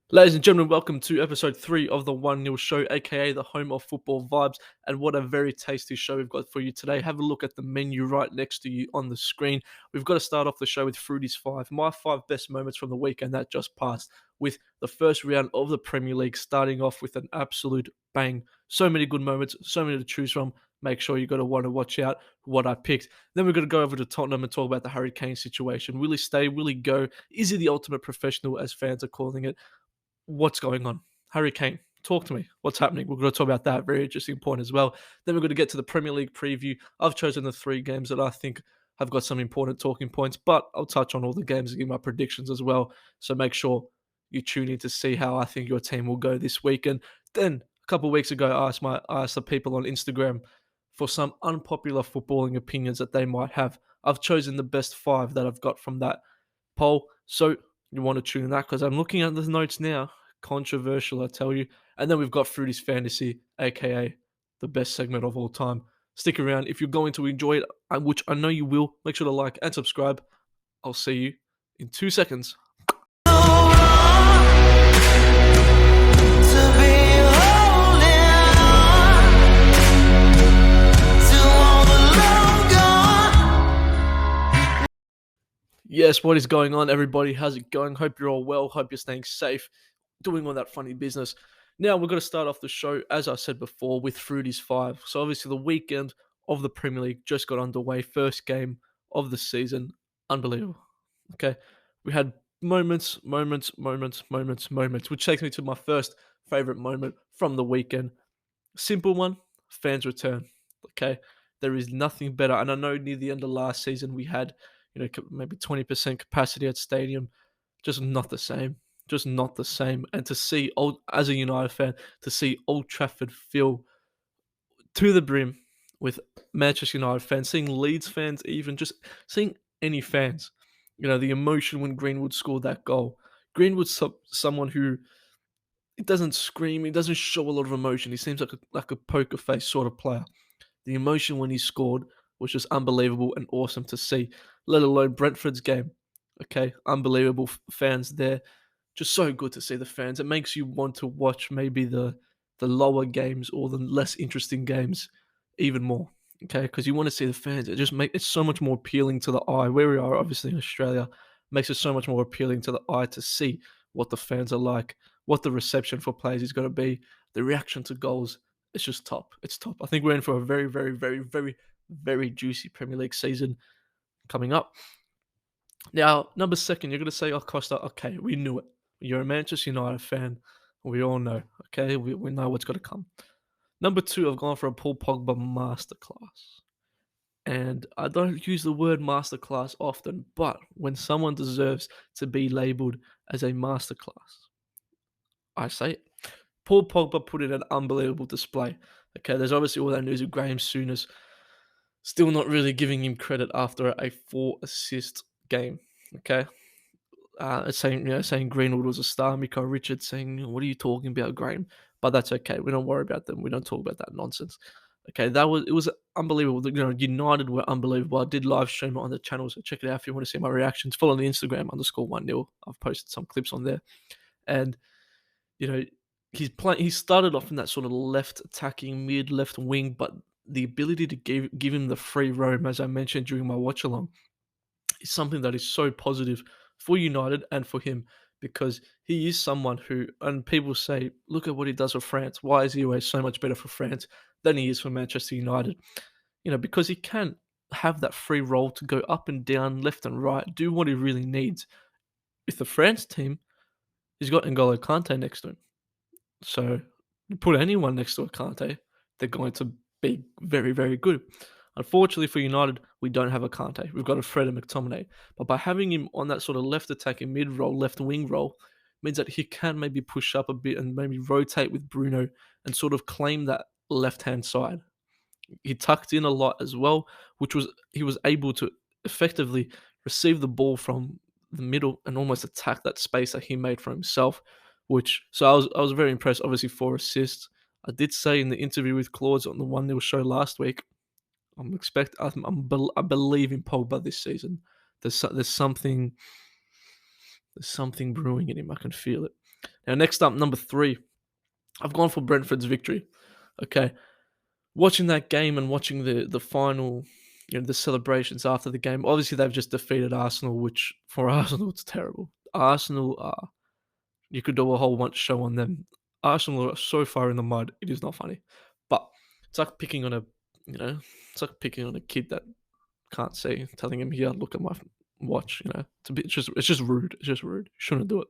Ladies and gentlemen, welcome to episode 3 of the 1-0 show, aka the home of football vibes. And what a very tasty show we've got for you today. Have a look at the menu right next to you on the screen. We've got to start off the show with Froutys 5, my 5 best moments from the weekend that just passed, with the first round of the Premier League starting off with an absolute bang. So many good moments, so many to choose from. Make sure you got to want to watch out what I picked. Then we're going to go over to Tottenham and talk about the Harry Kane situation. Will he stay? Will he go? Is he the ultimate professional, as fans are calling it? What's going on? Harry Kane, talk to me. What's happening? We're going to talk about that. Very interesting point as well. Then we're going to get to the Premier League preview. I've chosen the 3 games that I think have got some important talking points, but I'll touch on all the games and give my predictions as well. So make sure you tune in to see how I think your team will go this weekend. Then a couple of weeks ago, I asked the people on Instagram for some unpopular footballing opinions that they might have. I've chosen the best 5 that I've got from that poll. So you want to tune in that because I'm looking at the notes now. Controversial, I tell you. And then we've got Fruity's Fantasy, aka the best segment of all time. Stick around if you're going to enjoy it, which I know you will. Make sure to like and subscribe. I'll see you in 2 seconds. Yes, what is going on, everybody? How's it going? Hope you're all well. Hope you're staying safe, doing all that funny business. Now, we're going to start off the show, as I said before, with Fruity's 5. So, obviously, the weekend of the Premier League just got underway. First game of the season. Unbelievable. Okay. We had moments, which takes me to my first favorite moment from the weekend. Simple one, fans return. Okay. There is nothing better. And I know near the end of last season, we had maybe 20% capacity at stadium. Just not the same. Just not the same. And to see, as a United fan, to see Old Trafford fill to the brim with Manchester United fans, seeing Leeds fans, even just seeing any fans, the emotion when Greenwood scored that goal. Greenwood's someone who it doesn't scream, he doesn't show a lot of emotion. He seems like a poker face sort of player. The emotion when he scored was just unbelievable and awesome to see, let alone Brentford's game. Okay, unbelievable fans there. Just so good to see the fans. It makes you want to watch maybe the lower games or the less interesting games even more. Okay, because you want to see the fans. It's so much more appealing to the eye. Where we are, obviously in Australia, makes it so much more appealing to the eye to see what the fans are like, what the reception for players is going to be, the reaction to goals. It's just top. It's top. I think we're in for a very, very, very, very, very juicy Premier League season coming up. Now, number 2, you're going to say, oh, Costa, okay, we knew it. You're a Manchester United fan. We all know, okay? We know what's going to come. Number 2, I've gone for a Paul Pogba masterclass. And I don't use the word masterclass often, but when someone deserves to be labelled as a masterclass, I say it. Paul Pogba put in an unbelievable display. Okay, there's obviously all that news of Graham Souness still not really giving him credit after a 4-assist game. Okay, saying Greenwood was a star. Miko Richards saying, "What are you talking about, Graham?" But that's okay. We don't worry about them. We don't talk about that nonsense. Okay, it was unbelievable. United were unbelievable. I did live stream it on the channel, so check it out if you want to see my reactions. Follow the Instagram _1nil. I've posted some clips on there, and he started off in that sort of left attacking mid left wing, but the ability to give him the free roam, as I mentioned during my watch along, is something that is so positive for United and for him, because he is someone who, and people say, look at what he does for France. Why is he always so much better for France than he is for Manchester United? Because he can have that free role to go up and down, left and right, do what he really needs. With the France team, he's got N'Golo Kante next to him. So you put anyone next to a Kante, they're going to be very, very good. Unfortunately for United, we don't have a Kante. We've got a Fred and McTominay. But by having him on that sort of left attacking mid role, left wing role, means that he can maybe push up a bit and maybe rotate with Bruno and sort of claim that left-hand side. He tucked in a lot as well, he was able to effectively receive the ball from the middle and almost attack that space that he made for himself. So I was very impressed. Obviously 4 assists. I did say in the interview with Claude on the 1-0 show last week, I believe in Pogba this season. There's something There's something brewing in him. I can feel it. Now, next up, number 3. I've gone for Brentford's victory. Okay. Watching that game and watching the final, the celebrations after the game. Obviously, they've just defeated Arsenal, which for Arsenal, it's terrible. Arsenal are, you could do a whole bunch show on them. Arsenal are so far in the mud, it is not funny. But it's like picking on it's like picking on a kid that can't see, telling him, "Here, look at my watch." It's just rude. It's just rude. You shouldn't do it.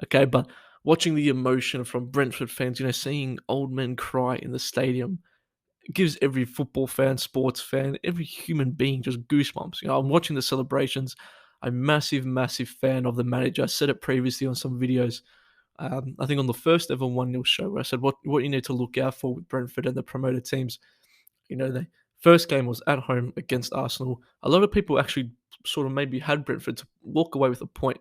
Okay, but watching the emotion from Brentford fans, seeing old men cry in the stadium, it gives every football fan, sports fan, every human being just goosebumps. I'm watching the celebrations. I'm massive, massive fan of the manager. I said it previously on some videos. I think on the first ever 1-0 show where I said what you need to look out for with Brentford and the promoted teams. The first game was at home against Arsenal. A lot of people actually sort of maybe had Brentford to walk away with a point,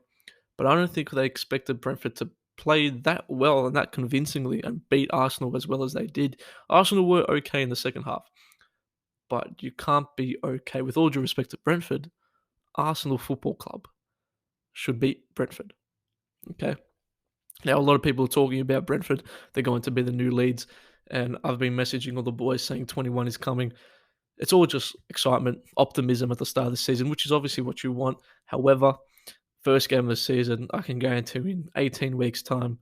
but I don't think they expected Brentford to play that well and that convincingly and beat Arsenal as well as they did. Arsenal were okay in the second half, but you can't be okay. With all due respect to Brentford, Arsenal Football Club should beat Brentford. Okay. Now, a lot of people are talking about Brentford. They're going to be the new Leeds. And I've been messaging all the boys saying 21 is coming. It's all just excitement, optimism at the start of the season, which is obviously what you want. However, first game of the season, I can guarantee in 18 weeks' time,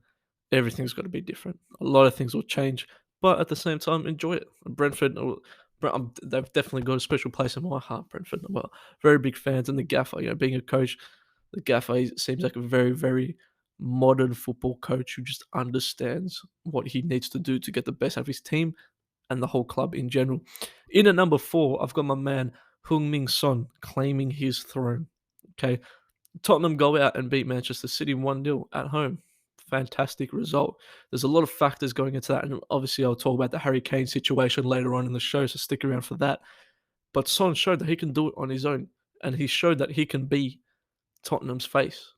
everything's got to be different. A lot of things will change, but at the same time, enjoy it. Brentford, they've definitely got a special place in my heart. Brentford, well, very big fans, and the gaffer, being a coach, the gaffer seems like a very, very modern football coach who just understands what he needs to do to get the best out of his team and the whole club in general. In at number 4, I've got my man Heung-min Son claiming his throne. Okay, Tottenham go out and beat Manchester City 1-0 at home. Fantastic result. There's a lot of factors going into that, and obviously I'll talk about the Harry Kane situation later on in the show, so stick around for that. But Son showed that he can do it on his own, and he showed that he can be Tottenham's face.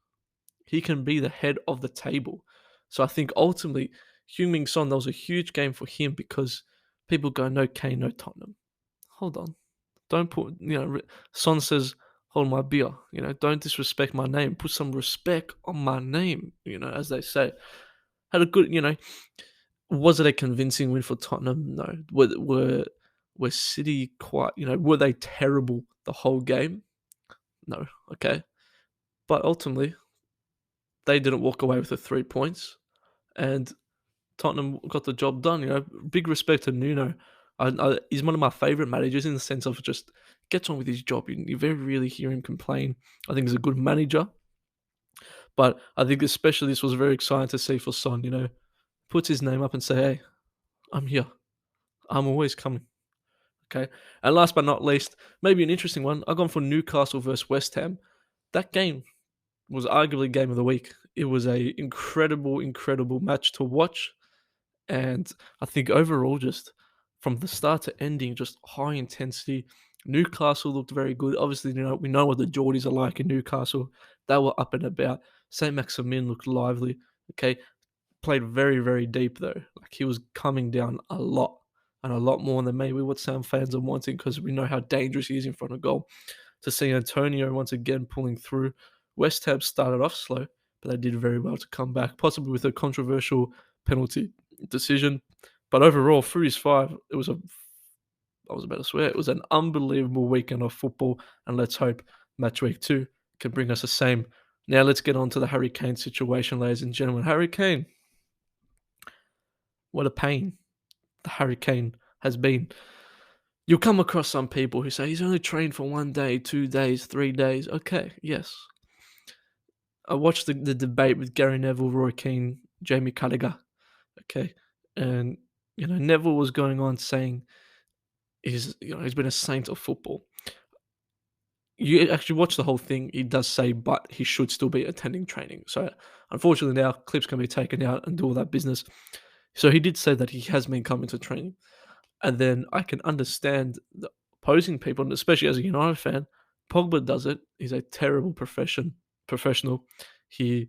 He can be the head of the table. So I think ultimately, Heung-min Son, that was a huge game for him because people go, no Kane, no Tottenham. Hold on. Don't put, Son says, hold my beer. Don't disrespect my name. Put some respect on my name, as they say. Had a good, was it a convincing win for Tottenham? No. Were City quite, were they terrible the whole game? No. Okay. But ultimately, they didn't walk away with the 3 points, and Tottenham got the job done. Big respect to Nuno. He's one of my favourite managers in the sense of just gets on with his job. You very rarely hear him complain. I think he's a good manager, but I think especially this was very exciting to see for Son. Puts his name up and say, "Hey, I'm here. I'm always coming." Okay, and last but not least, maybe an interesting one. I've gone for Newcastle versus West Ham. That game was arguably game of the week. It was a incredible, incredible match to watch. And I think overall, just from the start to ending, just high intensity. Newcastle looked very good. Obviously, we know what the Geordies are like in Newcastle. They were up and about. Saint Maximin looked lively. Okay, played very, very deep though. Like he was coming down a lot and a lot more than maybe what some fans are wanting because we know how dangerous he is in front of goal. To see Antonio once again pulling through. West Ham started off slow, but they did very well to come back, possibly with a controversial penalty decision. But overall, through his 5, I was about to swear, it was an unbelievable weekend of football. And let's hope match week 2 can bring us the same. Now let's get on to the Harry Kane situation, ladies and gentlemen. Harry Kane. What a pain the Harry Kane has been. You'll come across some people who say he's only trained for 1 day, 2 days, 3 days. Okay, yes. I watched the debate with Gary Neville, Roy Keane, Jamie Carragher. Okay, and Neville was going on saying he's been a saint of football. You actually watch the whole thing. He does say, but he should still be attending training. So unfortunately, now clips can be taken out and do all that business. So he did say that he has been coming to training. And then I can understand the opposing people, and especially as a United fan, Pogba does it. He's a terrible professional. They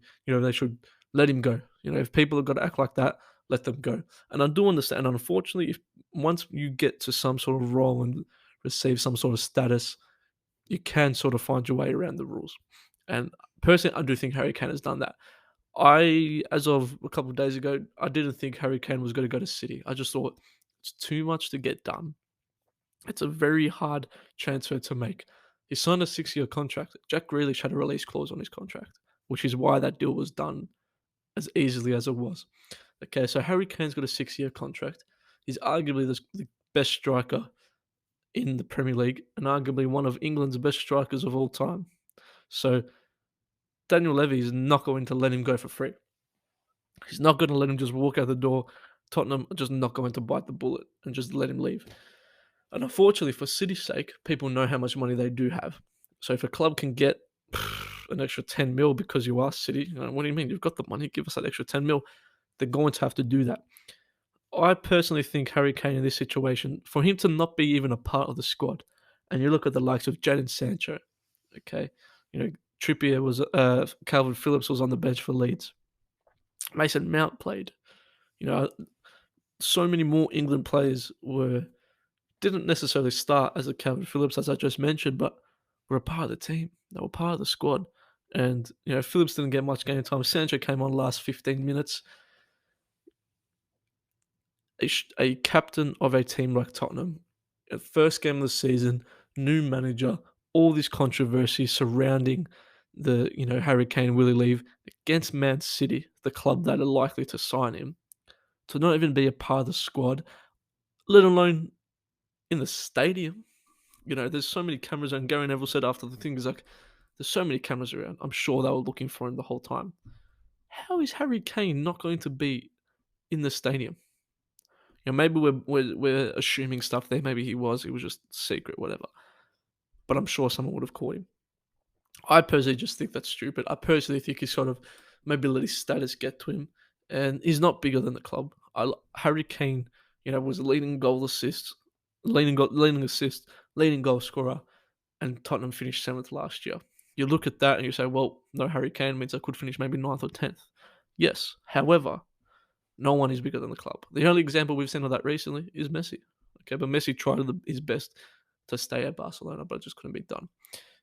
should let him go. If people have got to act like that, let them go. And I do understand. Unfortunately, if once you get to some sort of role and receive some sort of status, you can sort of find your way around the rules. And personally, I do think Harry Kane has done that. As of a couple of days ago, I didn't think Harry Kane was going to go to City. I just thought it's too much to get done. It's a very hard transfer to make. He signed a 6-year contract. Jack Grealish had a release clause on his contract, which is why that deal was done as easily as it was. Okay, so Harry Kane's got a 6-year contract. He's arguably the best striker in the Premier League and arguably one of England's best strikers of all time. So Daniel Levy is not going to let him go for free. He's not going to let him just walk out the door. Tottenham are just not going to bite the bullet and just let him leave. And unfortunately, for City's sake, people know how much money they do have. So if a club can get an extra 10 mil because you are City, what do you mean? You've got the money, give us that extra 10 mil. They're going to have to do that. I personally think Harry Kane in this situation, for him to not be even a part of the squad, and you look at the likes of Jadon Sancho, okay, Trippier was, Calvin Phillips was on the bench for Leeds. Mason Mount played. So many more England players didn't necessarily start as a Calvin Phillips, as I just mentioned, but were a part of the team. They were part of the squad. And, Phillips didn't get much game time. Sancho came on last 15 minutes. A captain of a team like Tottenham, first game of the season, new manager, all this controversy surrounding the, Harry Kane, will he leave, against Man City, the club that are likely to sign him, to not even be a part of the squad, let alone in the stadium. There's so many cameras, and Gary Neville said after the thing is like, there's so many cameras around. I'm sure they were looking for him the whole time. How is Harry Kane not going to be in the stadium? Maybe we're assuming stuff there. Maybe he was just secret, whatever. But I'm sure someone would have caught him. I personally just think that's stupid. I personally think he sort of maybe let his status get to him, and he's not bigger than the club. Harry Kane, was leading goal assist, leading goal scorer, and Tottenham finished 7th last year. You look at that and you say, well, no Harry Kane means I could finish maybe 9th or 10th. Yes, however, no one is bigger than the club. The only example we've seen of that recently is Messi. Okay, but Messi tried his best to stay at Barcelona, but it just couldn't be done.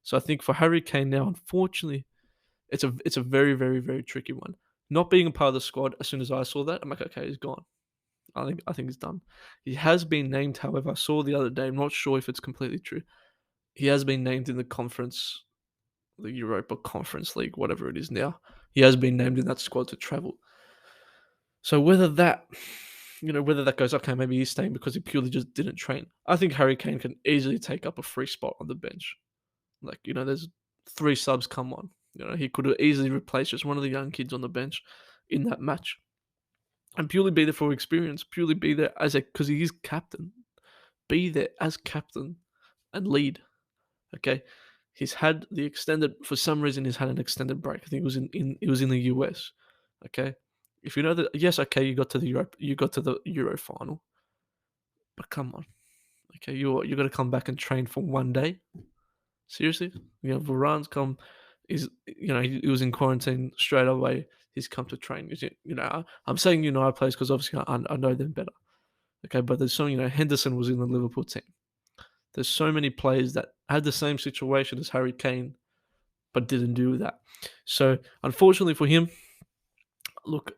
So I think for Harry Kane now, unfortunately, it's a very, very, very tricky one. Not being a part of the squad, as soon as I saw that, I'm like, okay, he's gone. I think he's done. He has been named, however, I saw the other day, I'm not sure if it's completely true. He has been named in the conference, the Europa Conference League, whatever it is now. He has been named in that squad to travel. So whether that goes, okay, maybe he's staying because he purely just didn't train. I think Harry Kane can easily take up a free spot on the bench. There's 3 subs come on. He could have easily replaced just one of the young kids on the bench in that match. And purely be there for experience, purely be there because he is captain. Be there as captain and lead. Okay? He's had for some reason he's had an extended break. I think it was in the US. Okay? If you know that, yes, okay, you got to the Euro final. But come on. Okay, you're gonna come back and train for one day? Seriously? Varane's come. He was in quarantine straight away. He's come to train. I'm saying United players because obviously I know them better. Okay, but there's some. Henderson was in the Liverpool team. There's so many players that had the same situation as Harry Kane, but didn't do that. So unfortunately for him, look,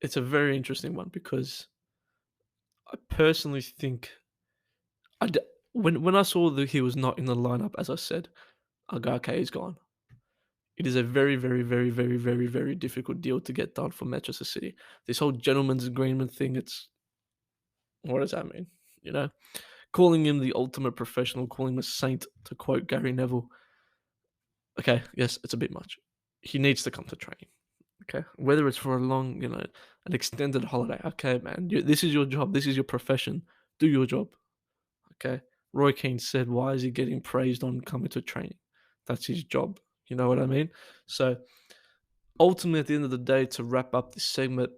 it's a very interesting one because I personally think when I saw that he was not in the lineup, as I said, I go, okay, he's gone. It is a very, very, very, very, very, very difficult deal to get done for Manchester City. This whole gentleman's agreement thing, what does that mean? Calling him the ultimate professional, calling him a saint, to quote Gary Neville. Okay, yes, it's a bit much. He needs to come to training. Okay, whether it's for a long, an extended holiday. Okay, man, this is your job. This is your profession. Do your job. Okay. Roy Keane said, why is he getting praised on coming to training? That's his job. You know what I mean? So ultimately, at the end of the day, to wrap up this segment,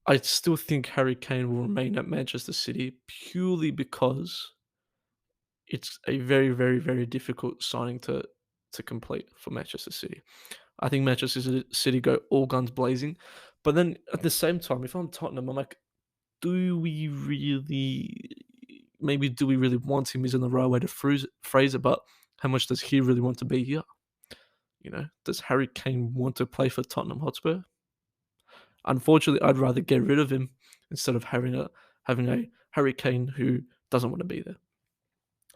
I still think Harry Kane will remain at Manchester City purely because it's a very, very, very difficult signing to complete for Manchester City. I think Manchester City go all guns blazing. But then at the same time, if I'm Tottenham, I'm like, do we really want him, isn't the right way to phrase it, but How much does he really want to be here? Does Harry Kane want to play for Tottenham Hotspur? Unfortunately, I'd rather get rid of him instead of having a Harry Kane who doesn't want to be there.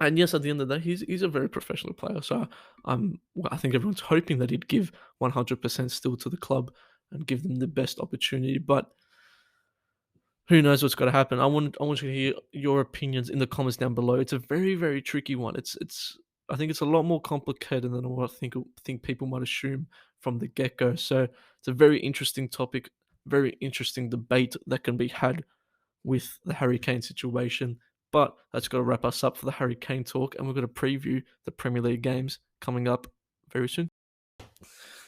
And yes, at the end of the day, he's a very professional player. So I think everyone's hoping that he'd give 100% still to the club and give them the best opportunity. But who knows what's going to happen? I want you to hear your opinions in the comments down below. It's a very very tricky one. I think it's a lot more complicated than what I think people might assume from the get go. So it's a very interesting topic, very interesting debate that can be had with the Harry Kane situation. But that's got to wrap us up for the Harry Kane talk, and we're going to preview the Premier League games coming up very soon.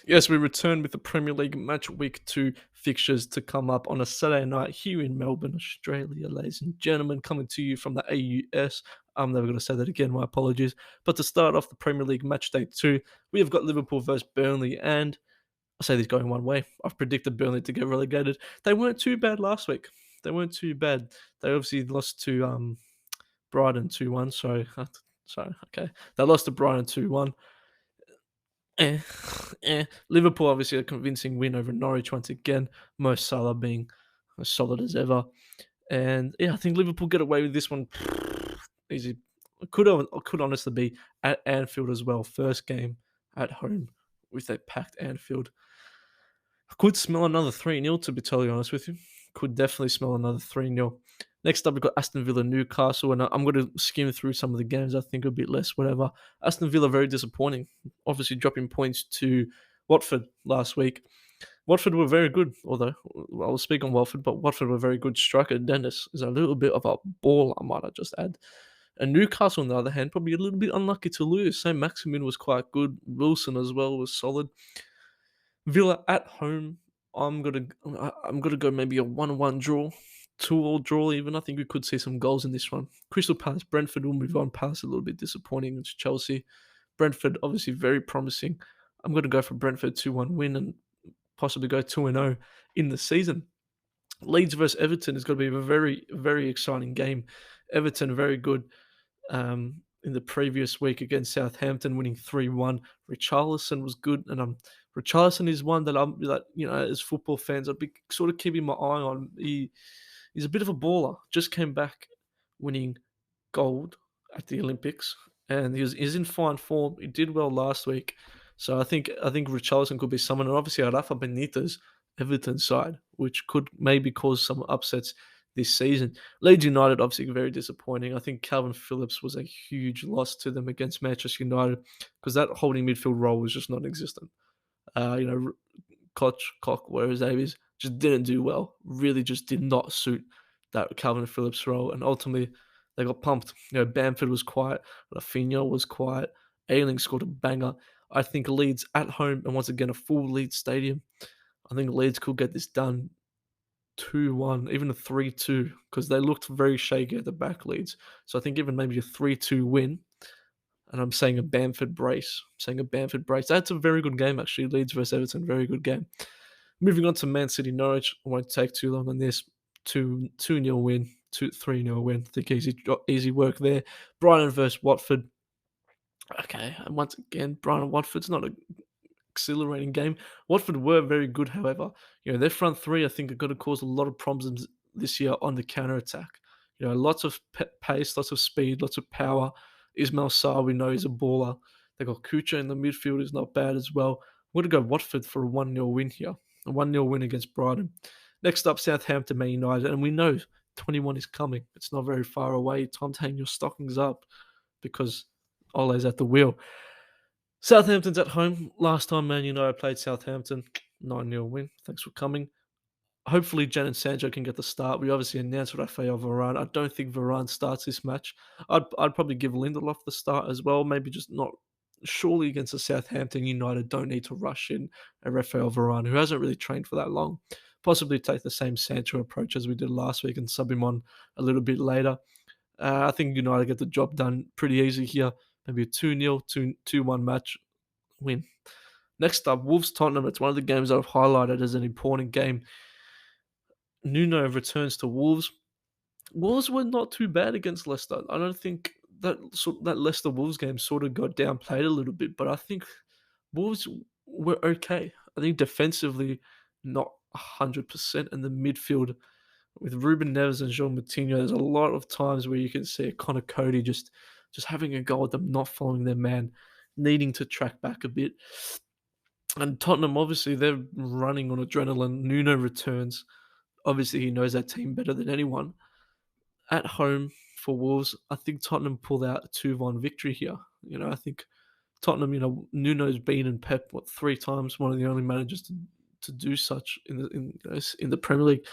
Yes, we return with the Premier League match week 2 fixtures to come up on a Saturday night here in Melbourne, Australia, ladies and gentlemen, coming to you from the AUS. I'm never going to say that again, my apologies. But to start off the Premier League match day 2, we have got Liverpool versus Burnley, and I say this going one way. I've predicted Burnley to get relegated. They weren't too bad last week. They weren't too bad. They obviously lost to Brighton 2-1. Sorry, okay. They lost to Brighton 2-1. Liverpool obviously a convincing win over Norwich once again. Mo Salah being as solid as ever. And yeah, I think Liverpool get away with this one easy. Could honestly be at Anfield as well. First game at home with a packed Anfield. I could smell another 3-0, to be totally honest with you. Could definitely smell another 3-0. Next up, we've got Aston Villa, Newcastle, and I'm going to skim through some of the games. I think a bit less, whatever. Aston Villa, very disappointing. Obviously, dropping points to Watford last week. Watford were very good, although I will speak on Watford, but Watford were very good. Striker Dennis is a little bit of a ball, I might just add. And Newcastle, on the other hand, probably a little bit unlucky to lose. Saint Maximin was quite good. Wilson as well was solid. Villa at home, I'm gonna go maybe a 1-1 draw, 2-all draw even. I think we could see some goals in this one. Crystal Palace, Brentford will move on. Palace a little bit disappointing. It's Chelsea. Brentford obviously very promising. I'm gonna go for Brentford 2-1 win and possibly go 2-0 in the season. Leeds versus Everton is going to be a very, very exciting game. Everton very good in the previous week against Southampton, winning 3-1. Richarlison was good, and Richarlison is one that as football fans, I'd be sort of keeping my eye on. He's a bit of a baller. Just came back winning gold at the Olympics, and he's in fine form. He did well last week, so I think Richarlison could be someone, and obviously Rafa Benitez, Everton side, which could maybe cause some upsets this season. Leeds United, obviously very disappointing. I think Calvin Phillips was a huge loss to them against Manchester United because that holding midfield role was just non-existent. Koch, where his name is, just didn't do well. Really just did not suit that Calvin Phillips role. And ultimately, they got pumped. Bamford was quiet. Rafinha was quiet. Ayling scored a banger. I think Leeds at home, and once again, a full Leeds stadium. I think Leeds could get this done 2-1, even a 3-2, because they looked very shaky at the back, Leeds. So I think even maybe a 3-2 win. And I'm saying a Bamford brace. That's a very good game, actually. Leeds versus Everton, very good game. Moving on to Man City Norwich. I won't take too long on this. 2-0 win, 3-0 win. I think easy work there. Brighton versus Watford. Okay, and once again, Brighton Watford's not an exhilarating game. Watford were very good, however. Their front three, I think, are going to cause a lot of problems this year on the counter attack. Lots of pace, lots of speed, lots of power. Ismail Sarr, we know, he's a baller. They got Kucha in the midfield, is not bad as well. I'm going to go Watford for a 1-0 win here. A 1-0 win against Brighton. Next up, Southampton, Man United. And we know 21 is coming. It's not very far away. Time to hang your stockings up because Ole's at the wheel. Southampton's at home. Last time Man United played Southampton, 9-0 win. Thanks for coming. Hopefully, Jadon Sancho can get the start. We obviously announced Rafael Varane. I don't think Varane starts this match. I'd probably give Lindelof the start as well. Maybe just not. Surely against the Southampton United, don't need to rush in a Rafael Varane, who hasn't really trained for that long. Possibly take the same Sancho approach as we did last week and sub him on a little bit later. I think United get the job done pretty easy here. Maybe a 2-0, 2-1 match win. Next up, Wolves Tottenham. It's one of the games I've highlighted as an important game. Nuno returns to Wolves. Wolves were not too bad against Leicester. I don't think that Leicester Wolves game sort of got downplayed a little bit, but I think Wolves were okay. I think defensively, not 100%, in the midfield with Ruben Neves and Jean Moutinho, there's a lot of times where you can see Connor Cody just having a go at them, not following their man, needing to track back a bit. And Tottenham, obviously, they're running on adrenaline. Nuno returns. Obviously, he knows that team better than anyone. At home for Wolves, I think Tottenham pulled out a 2-1 victory here. I think Tottenham, Nuno's been in Pep, what, 3 times, one of the only managers to do such in the Premier League.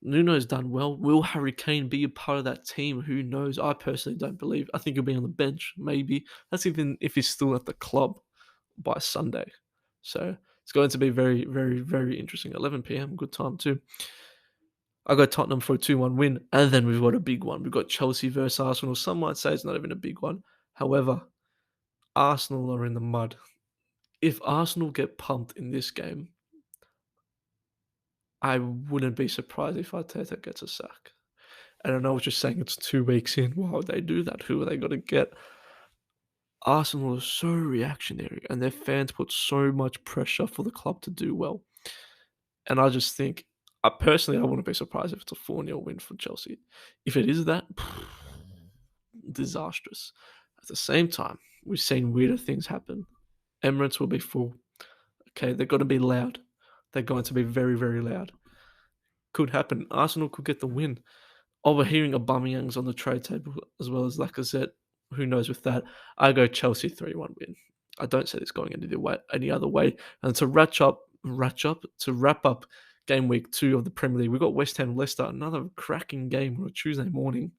Nuno's done well. Will Harry Kane be a part of that team? Who knows? I personally don't believe. I think he'll be on the bench, maybe. That's even if he's still at the club by Sunday. So it's going to be very, very, very interesting. 11 p.m, good time too. I got Tottenham for a 2-1 win, and then we've got a big one. We've got Chelsea versus Arsenal. Some might say it's not even a big one. However, Arsenal are in the mud. If Arsenal get pumped in this game, I wouldn't be surprised if Arteta gets a sack. And I know what you're saying, it's 2 weeks in. Why would they do that? Who are they going to get? Arsenal is so reactionary, and their fans put so much pressure for the club to do well. And I just think, personally, I wouldn't be surprised if it's a 4-0 win for Chelsea. If it is that, disastrous. At the same time, we've seen weirder things happen. Emirates will be full. Okay, they're going to be loud. They're going to be very, very loud. Could happen. Arsenal could get the win. Overhearing Aubameyang's on the trade table as well as Lacazette. Who knows with that? I go Chelsea 3-1 win. I don't see this going any other way. And to wrap up game week 2 of the Premier League, we've got West Ham Leicester, another cracking game on a Tuesday morning.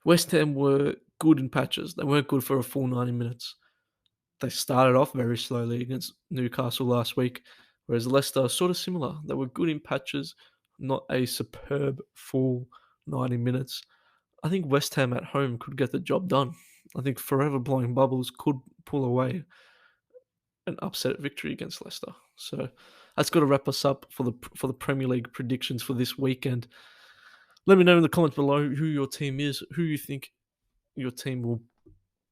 West Ham were good in patches. They weren't good for a full 90 minutes. They started off very slowly against Newcastle last week, whereas Leicester sort of similar. They were good in patches, not a superb full 90 minutes. I think West Ham at home could get the job done. I think Forever Blowing Bubbles could pull away an upset victory against Leicester. So that's got to wrap us up for the Premier League predictions for this weekend. Let me know in the comments below who your team is, who you think your team will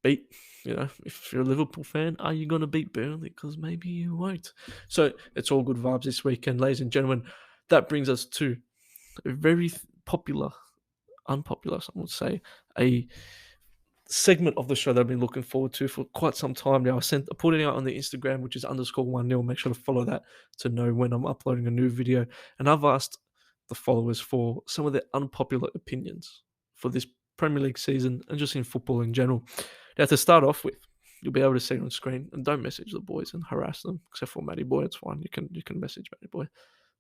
beat. If you're a Liverpool fan, are you going to beat Burnley? Because maybe you won't. So it's all good vibes this weekend, ladies and gentlemen. That brings us to a very unpopular, some would say, a segment of the show that I've been looking forward to for quite some time now. I put it out on the Instagram, which is _1nil. Make sure to follow that to know when I'm uploading a new video. And I've asked the followers for some of their unpopular opinions for this Premier League season and just in football in general. Now, to start off with, you'll be able to see it on screen, and don't message the boys and harass them, except for Matty Boy. It's fine. You can message Matty Boy,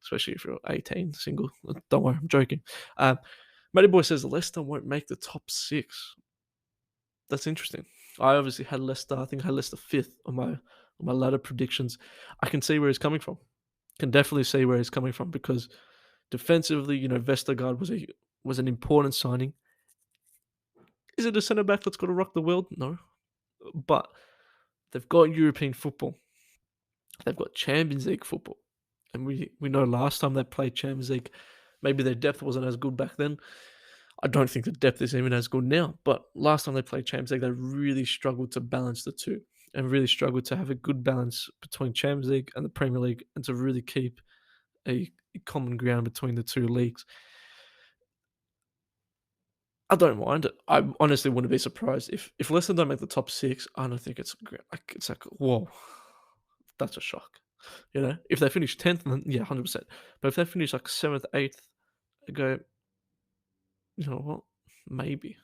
especially if you're 18, single. Don't worry, I'm joking. Matty Boy says Leicester won't make the top 6. That's interesting. I obviously had Leicester. I think I had Leicester 5th on my ladder predictions. I can see where he's coming from. Can definitely see where he's coming from because defensively, Vestergaard was an important signing. Is it a centre back that's got to rock the world? No, but they've got European football. They've got Champions League football, and we know last time they played Champions League, maybe their depth wasn't as good back then. I don't think the depth is even as good now, but last time they played Champions League, they really struggled to balance the two and really struggled to have a good balance between Champions League and the Premier League and to really keep a common ground between the two leagues. I don't mind it. I honestly wouldn't be surprised if Leicester don't make the top 6. I don't think it's like whoa, that's a shock. If they finish 10th, then yeah, 100%. But if they finish like 7th, 8th, I go, you know what? Maybe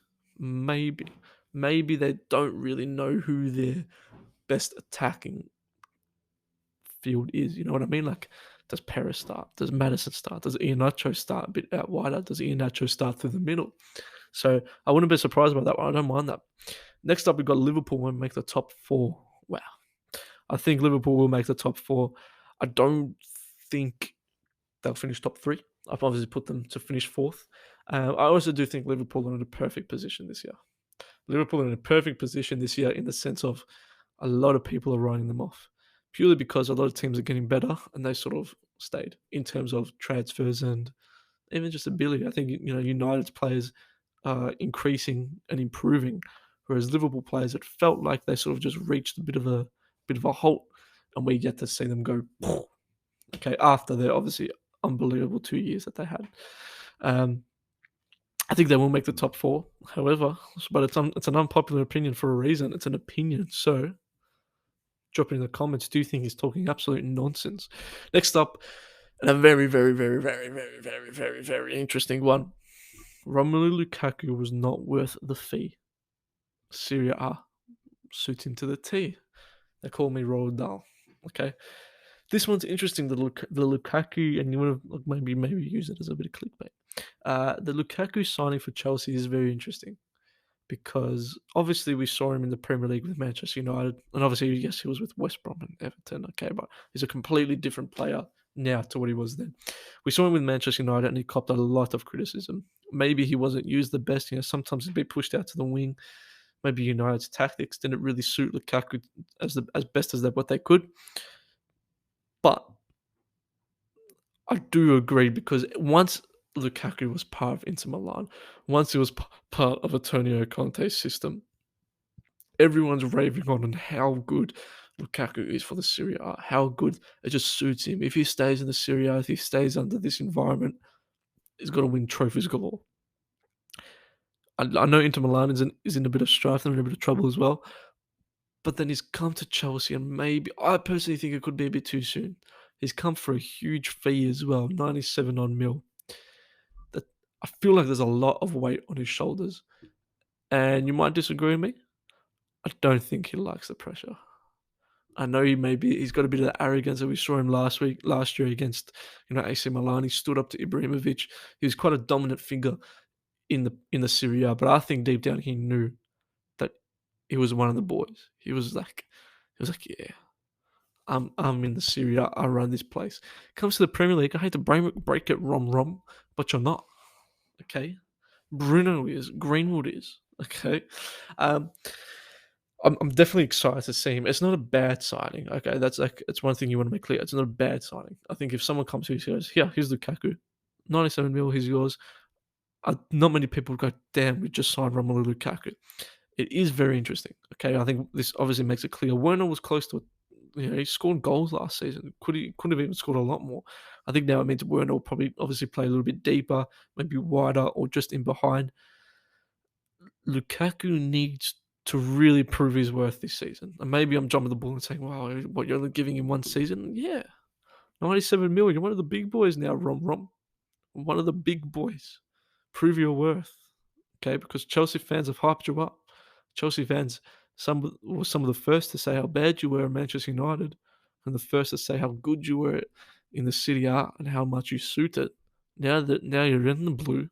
they don't really know who their best attacking field is. You know what I mean? Like, does Perez start? Does Madison start? Does Iheanacho start a bit out wider? Does Iheanacho start through the middle? So I wouldn't be surprised about that one. I don't mind that. Next up, we've got Liverpool will make the top 4. Wow. I think Liverpool will make the top 4. I don't think they'll finish top 3. I've obviously put them to finish 4th. I also do think Liverpool are in a perfect position this year. Liverpool are in a perfect position this year in the sense of a lot of people are writing them off. Purely because a lot of teams are getting better and they sort of stayed in terms of transfers and even just ability. I think, United's players increasing and improving, whereas Liverpool players, it felt like they sort of just reached a bit of a halt, and we get to see them go okay after their obviously unbelievable 2 years that they had. Um, I think they will make the top four, however, but it's an unpopular opinion for a reason. It's an opinion, so drop it in the comments. Do you think he's talking absolute nonsense? Next up, and a very, very, very, very, very, very, very, very interesting one. Romelu Lukaku was not worth the fee. Serie A suits him to the T. They call me Roald Dahl. Okay, this one's interesting. The Lukaku, and you want to maybe use it as a bit of clickbait. The Lukaku signing for Chelsea is very interesting because obviously we saw him in the Premier League with Manchester United, and obviously yes, he was with West Brom and Everton. Okay, but he's a completely different player now to what he was then. We saw him with Manchester United, and he copped a lot of criticism. Maybe he wasn't used the best. Sometimes he'd be pushed out to the wing. Maybe United's tactics didn't really suit Lukaku as best as what they could. But I do agree because once Lukaku was part of Inter Milan, once he was part of Antonio Conte's system, everyone's raving on how good Lukaku is for the Serie A, how good it just suits him. If he stays in the Serie A, if he stays under this environment, he's going to win trophies galore. I know Inter Milan is in a bit of strife, they're in a bit of trouble as well. But then he's come to Chelsea, and maybe I personally think it could be a bit too soon. He's come for a huge fee as well, 97 on mil. That I feel like there's a lot of weight on his shoulders. And you might disagree with me. I don't think he likes the pressure. I know he's got a bit of that arrogance that we saw him last year against AC Milan. He stood up to Ibrahimovic. He was quite a dominant figure in the Serie A, but I think deep down he knew that he was one of the boys. He was like, yeah, I'm in the Serie A. I run this place. Comes to the Premier League, I hate to break it, Rom, but you're not. Okay, Bruno is, Greenwood is. Okay, I'm definitely excited to see him. It's not a bad signing. Okay, it's one thing you want to make clear. It's not a bad signing. I think if someone comes here and says, "Yeah, here's Lukaku, 97 mil, here's yours," not many people would go, "Damn, we just signed Romelu Lukaku." It is very interesting. Okay, I think this obviously makes it clear. Werner was close to it. He scored goals last season. Couldn't have even scored a lot more. I think now it means Werner will probably obviously play a little bit deeper, maybe wider, or just in behind. Lukaku needs to really prove his worth this season. And maybe I'm jumping the ball and saying, "Wow, what, you're only giving him one season?" Yeah, 97 million. You're one of the big boys now, Rom. One of the big boys. Prove your worth, okay? Because Chelsea fans have hyped you up. Chelsea fans, some were some of the first to say how bad you were at Manchester United, and the first to say how good you were in the Serie A and how much you suited. Now you're in the blue,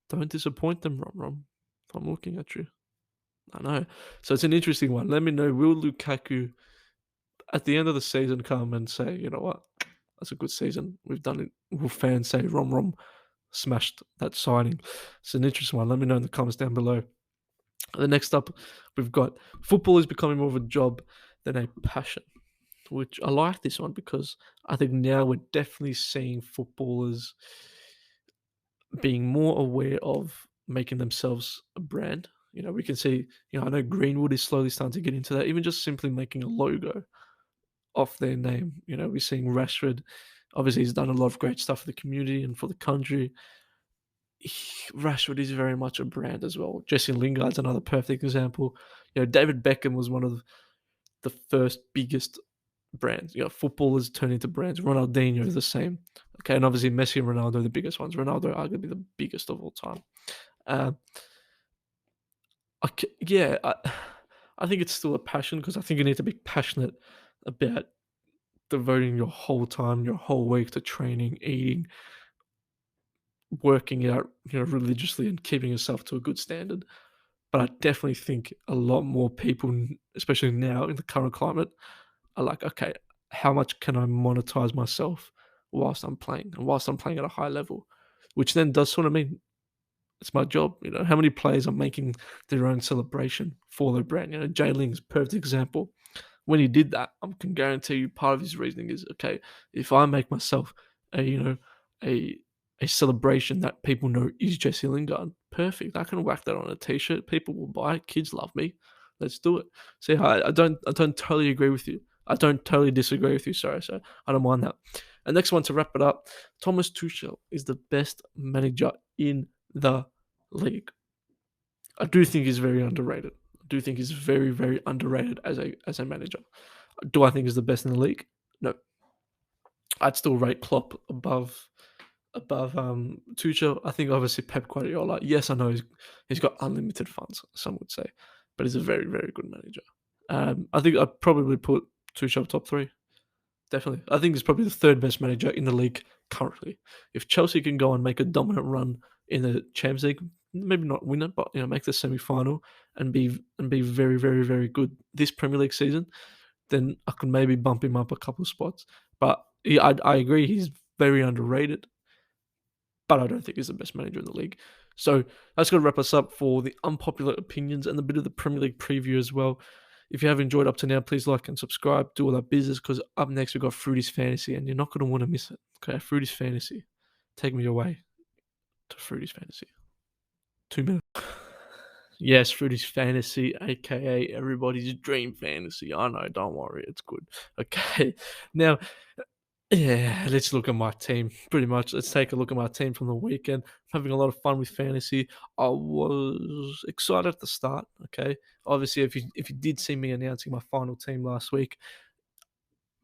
don't disappoint them, Rom. I'm looking at you. I know. So it's an interesting one. Let me know, will Lukaku at the end of the season come and say, "You know what? That's a good season. We've done it." Will fans say Rom smashed that signing? It's an interesting one. Let me know in the comments down below. The next up, we've got football is becoming more of a job than a passion, which I like this one because I think now we're definitely seeing footballers being more aware of making themselves a brand. We can see, I know Greenwood is slowly starting to get into that, even just simply making a logo off their name. We're seeing Rashford. Obviously, he's done a lot of great stuff for the community and for the country. Rashford is very much a brand as well. Jesse Lingard's another perfect example. David Beckham was one of the first biggest brands. Footballers turn into brands. Ronaldinho is the same. Okay, and obviously Messi and Ronaldo are the biggest ones. Ronaldo arguably the biggest of all time. I think it's still a passion because I think you need to be passionate about devoting your whole time, your whole week to training, eating, working out, religiously and keeping yourself to a good standard. But I definitely think a lot more people, especially now in the current climate, are like, okay, how much can I monetize myself whilst I'm playing and whilst I'm playing at a high level? Which then does sort of mean it's my job. How many players are making their own celebration for their brand? Jay Ling's perfect example. When he did that, I can guarantee you part of his reasoning is, okay, if I make myself a a celebration that people know is Jesse Lingard. Perfect. I can whack that on a t-shirt. People will buy it. Kids love me. Let's do it. See, I don't totally agree with you. I don't totally disagree with you. Sorry, so I don't mind that. And next one to wrap it up, Thomas Tuchel is the best manager in the league. I do think he's very underrated. I do think he's very, very underrated as a manager. Do I think he's the best in the league? No. I'd still rate Klopp above Tuchel. I think obviously Pep Guardiola. Yes, I know he's got unlimited funds. Some would say, but he's a very, very good manager. I think I'd probably put Tuchel top three. Definitely, I think he's probably the third best manager in the league currently. If Chelsea can go and make a dominant run in the Champions League, maybe not win it, but make the semi-final and be very, very, very good this Premier League season, then I could maybe bump him up a couple of spots. But I agree, he's very underrated, but I don't think he's the best manager in the league. So that's going to wrap us up for the unpopular opinions and a bit of the Premier League preview as well. If you have enjoyed up to now, please like and subscribe, do all that business, because up next we've got Froutys Fantasy, and you're not going to want to miss it. Okay, Froutys Fantasy. Take me away to Froutys Fantasy. 2 minutes. Yes, Froutys Fantasy, aka everybody's dream fantasy. I know, don't worry, it's good. Okay, now, yeah, let's look at my team. Pretty much, let's take a look at my team from the weekend. I'm having a lot of fun with fantasy. I was excited at the start. Okay, obviously, if you did see me announcing my final team last week,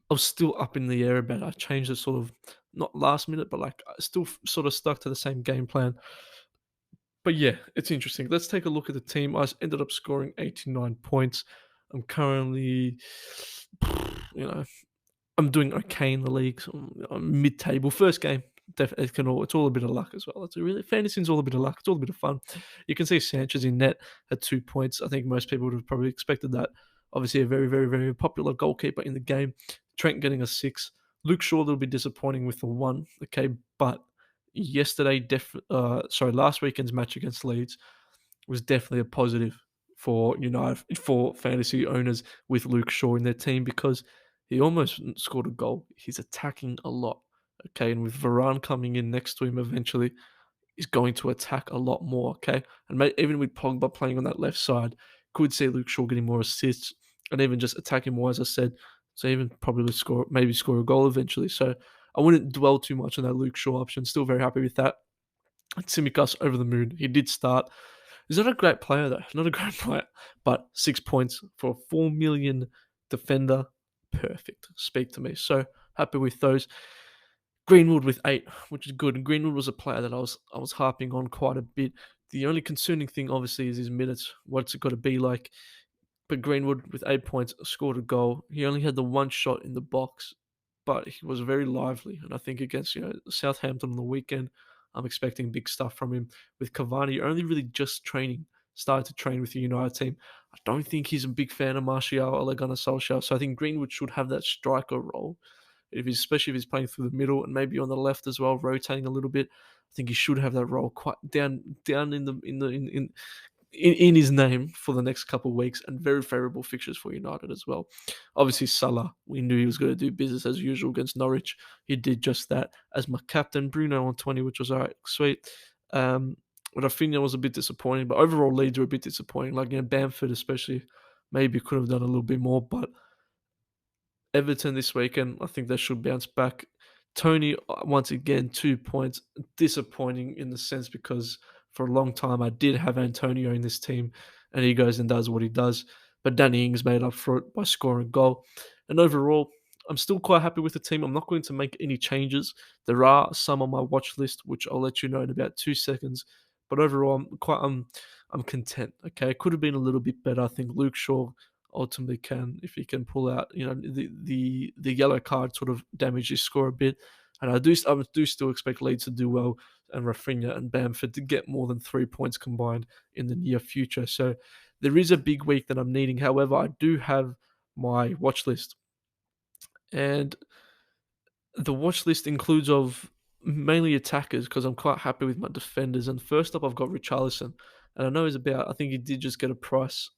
I was still up in the air about it. I changed it sort of not last minute, but like I still sort of stuck to the same game plan. But yeah, it's interesting. Let's take a look at the team. Ended up scoring 89 points. I'm currently, you know, I'm doing okay in the league. So I'm mid-table. First game, it's all a bit of luck as well. It's really fantasy's all a bit of luck. It's all a bit of fun. You can see Sanchez in net at 2 points. I think most people would have probably expected that. Obviously, a very, very, very popular goalkeeper in the game. Trent getting a 6. Luke Shaw a little bit disappointing with the 1. Okay, but last weekend's match against Leeds was definitely a positive for for fantasy owners with Luke Shaw in their team, because he almost scored a goal. He's attacking a lot. Okay, and with Varane coming in next to him eventually, he's going to attack a lot more. Okay, and even with Pogba playing on that left side, could see Luke Shaw getting more assists and even just attacking more, as I said. So even probably maybe score a goal eventually. So I wouldn't dwell too much on that Luke Shaw option. Still very happy with that. And Tsimikas over the moon. He did start. He's not a great player though. Not a great player, but 6 points for a 4 million defender. Perfect. Speak to me. So happy with those. Greenwood with 8, which is good. And Greenwood was a player that I was harping on quite a bit. The only concerning thing, obviously, is his minutes. What's it got to be like? But Greenwood with 8 points scored a goal. He only had the one shot in the box, but he was very lively. And I think against Southampton on the weekend, I'm expecting big stuff from him. With Cavani only really just started to train with the United team. I don't think he's a big fan of Martial or Ole Gunnar Solskjaer, so I think Greenwood should have that striker role. Especially if he's playing through the middle and maybe on the left as well, rotating a little bit. I think he should have that role quite down in his name for the next couple of weeks, and very favourable fixtures for United as well. Obviously, Salah, we knew he was going to do business as usual against Norwich. He did just that. As my captain, Bruno on 20, which was all right, sweet. Rafinha was a bit disappointing, but overall Leeds were a bit disappointing. Like, Bamford especially, maybe could have done a little bit more, but Everton this weekend, I think they should bounce back. Tony, once again, 2 points. Disappointing in the sense because for a long time I did have Antonio in this team, and he goes and does what he does. But Danny Ings made up for it by scoring a goal. And overall, I'm still quite happy with the team. I'm not going to make any changes. There are some on my watch list, which I'll let you know in about 2 seconds. But overall, I'm content. Okay, it could have been a little bit better. I think Luke Shaw ultimately can, if he can pull out, the yellow card sort of damaged his score a bit. And I do still expect Leeds to do well, and Rafinha and Bamford to get more than 3 points combined in the near future. So there is a big week that I'm needing. However, I do have my watch list, and the watch list includes of mainly attackers, because I'm quite happy with my defenders. And first up, I've got Richarlison, and I know I think he did just get a price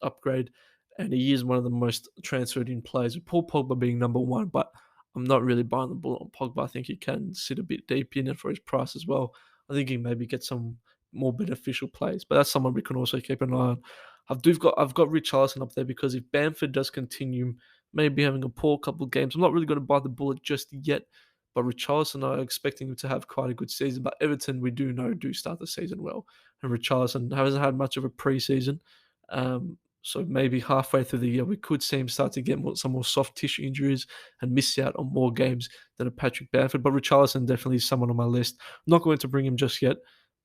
upgrade, and he is one of the most transferred in players, with Paul Pogba being number 1. But I'm not really buying the bullet on Pogba. I think he can sit a bit deep in it for his price as well. I think he maybe get some more beneficial plays, but that's someone we can also keep an eye on. I've got Richarlison up there because if Bamford does continue maybe having a poor couple of games, I'm not really going to buy the bullet just yet. But Richarlison, I'm expecting him to have quite a good season. But Everton, we do know, do start the season well. And Richarlison hasn't had much of a preseason. So maybe halfway through the year, we could see him start to get some more soft tissue injuries and miss out on more games than a Patrick Bamford. But Richarlison definitely is someone on my list. I'm not going to bring him just yet,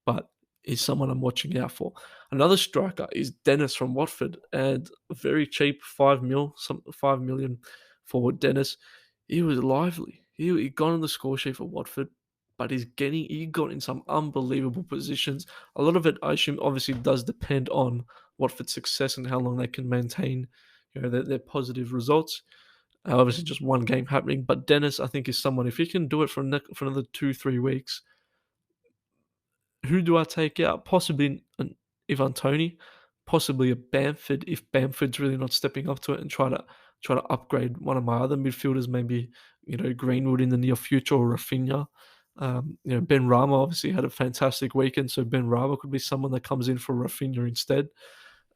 but he's someone I'm watching out for. Another striker is Dennis from Watford, and very cheap, 5 million for Dennis. He was lively. He got on the score sheet for Watford, but he got in some unbelievable positions. A lot of it, I assume, obviously does depend on Watford's success and how long they can maintain, their positive results. Obviously, just one game happening, but Dennis, I think, is someone, if he can do it for another 2-3 weeks, who do I take out? Possibly an Ivan Toney, possibly a Bamford if Bamford's really not stepping up to it, and try to upgrade one of my other midfielders, maybe Greenwood in the near future, or Rafinha. Ben Rama obviously had a fantastic weekend, so Ben Rama could be someone that comes in for Rafinha instead.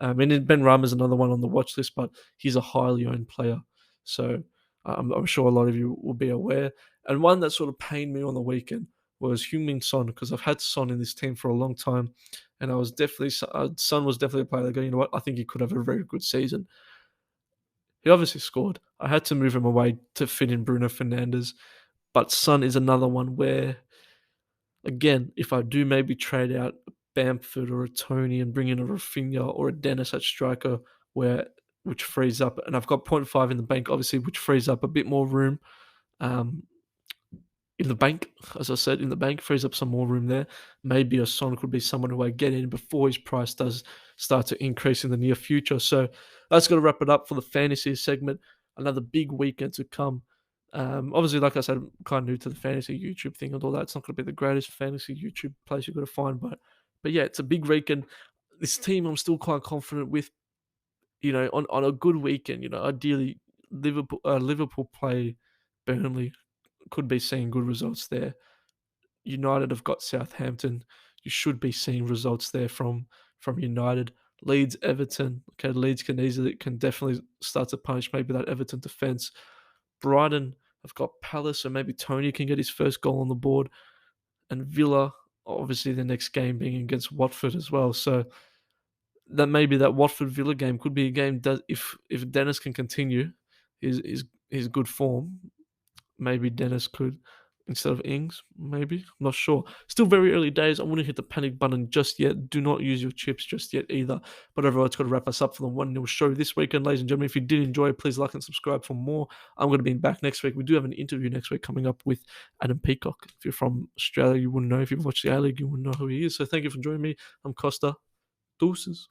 And then Ben Rama is another one on the watch list, but he's a highly owned player, so I'm sure a lot of you will be aware. And one that sort of pained me on the weekend was Heung-min Son, because I've had Son in this team for a long time, and I was definitely Son was definitely a player that go, you know what, I think he could have a very good season. He obviously scored. I had to move him away to fit in Bruno Fernandes, but Son is another one where, again, if I do maybe trade out a Bamford or a Tony and bring in a Rafinha or a Dennis at striker, which frees up, and I've got zero point 0.5 in the bank, obviously, which frees up a bit more room. Um, in the bank, as I said, in the bank, frees up some more room there. Maybe a Son could be someone who I get in before his price does start to increase in the near future. So that's going to wrap it up for the fantasy segment. Another big weekend to come. Obviously, like I said, I'm kind of new to the fantasy YouTube thing and all that. It's not going to be the greatest fantasy YouTube place you've got to find, but yeah, it's a big weekend. This team I'm still quite confident with. On a good weekend, ideally Liverpool play Burnley, could be seeing good results there. United have got Southampton. You should be seeing results there from United. Leeds, Everton. Okay, Leeds can definitely start to punish maybe that Everton defense. Brighton have got Palace, so maybe Tony can get his first goal on the board. And Villa, obviously the next game being against Watford as well. So that maybe that Watford Villa game could be a game that if Dennis can continue his good form, maybe Dennis could instead of Ings, maybe. I'm not sure. Still very early days. I wouldn't hit the panic button just yet. Do not use your chips just yet either. But overall, it's got to wrap us up for the 1-0 show this weekend, ladies and gentlemen. If you did enjoy it, please like and subscribe for more. I'm going to be back next week. We do have an interview next week coming up with Adam Peacock. If you're from Australia, you wouldn't know. If you've watched the A-League, you wouldn't know who he is. So thank you for joining me. I'm Costa. Deuces.